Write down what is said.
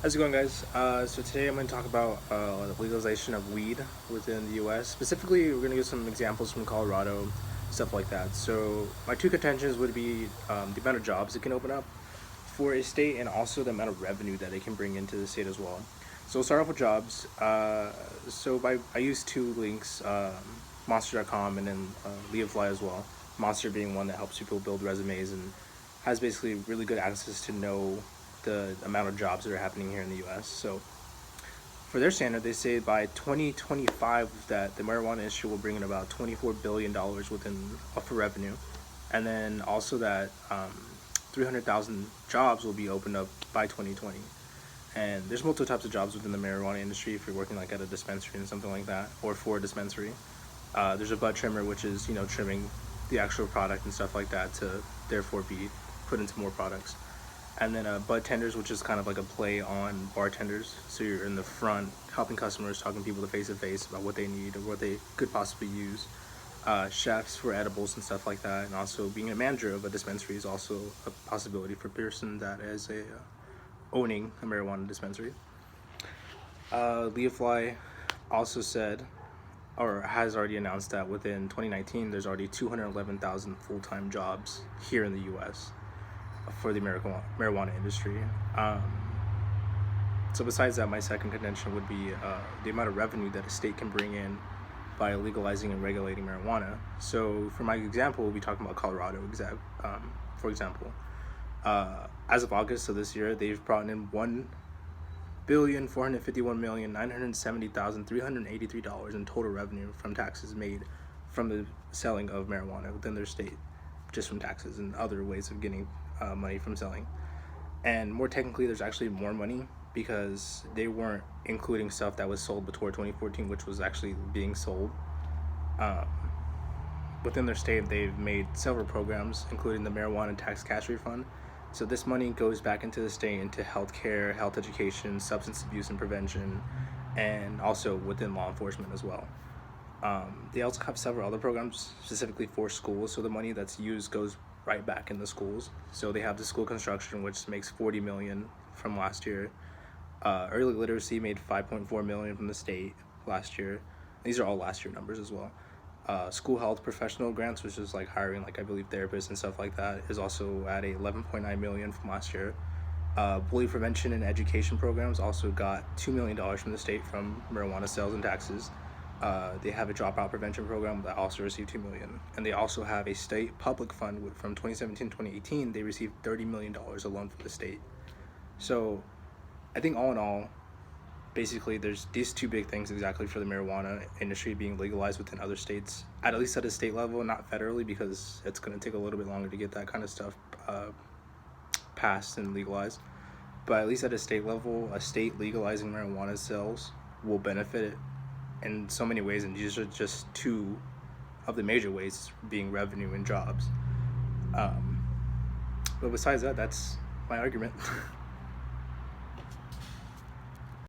How's it going, guys? So today I'm going to talk about the legalization of weed within the U.S. Specifically, we're going to give some examples from Colorado, stuff like that. So my two contentions would be the amount of jobs it can open up for a state, and also the amount of revenue that it can bring into the state as well. So we'll start off with jobs. I use two links, Monster.com and then Leafly as well. Monster being one that helps people build resumes and has basically really good access to know the amount of jobs that are happening here in the U.S. So for their standard, they say by 2025 that the marijuana industry will bring in about $24 billion for revenue, and then also that 300,000 jobs will be opened up by 2020. And there's multiple types of jobs within the marijuana industry if you're working like at a dispensary and something like that, or for a dispensary. There's a bud trimmer, which is trimming the actual product and stuff like that to therefore be put into more products. And then bud tenders, which is kind of like a play on bartenders. So you're in the front helping customers, talking to people face to face about what they need or what they could possibly use. Chefs for edibles and stuff like that. And also being a manager of a dispensary is also a possibility for a person that is owning a marijuana dispensary. Leafly also said, or has already announced, that within 2019 there's already 211,000 full-time jobs here in the U.S. for the marijuana industry. So besides that, my second contention would be the amount of revenue that a state can bring in by legalizing and regulating marijuana. So for my example, we'll be talking about Colorado, for example. As of August of this year, they've brought in $1,451,970,383 in total revenue from taxes made from the selling of marijuana within their state, just from taxes and other ways of getting money from selling. And more technically, there's actually more money because they weren't including stuff that was sold before 2014, which was actually being sold. Within their state, they've made several programs, including the marijuana tax cash refund. So this money goes back into the state, into healthcare, health education, substance abuse and prevention, and also within law enforcement as well. They also have several other programs specifically for schools, so the money that's used goes right back in the schools. So they have the school construction, which makes $40 million from last year. Early literacy made $5.4 million from the state last year. These are all last year numbers as well. School health professional grants, which is like hiring, like I believe therapists and stuff like that, is also at $11.9 million from last year. Bully prevention and education programs also got $2 million from the state from marijuana sales and taxes. They have a dropout prevention program that also received $2 million, and they also have a state public fund from 2017-2018. They received $30 million alone from the state. So I think all in all, basically there's these two big things exactly for the marijuana industry being legalized within other states, at least at a state level, not federally, because it's going to take a little bit longer to get that kind of stuff passed and legalized. But at least at a state level, a state legalizing marijuana sales will benefit it in so many ways, and these are just two of the major ways, being revenue and jobs. But besides that, that's my argument.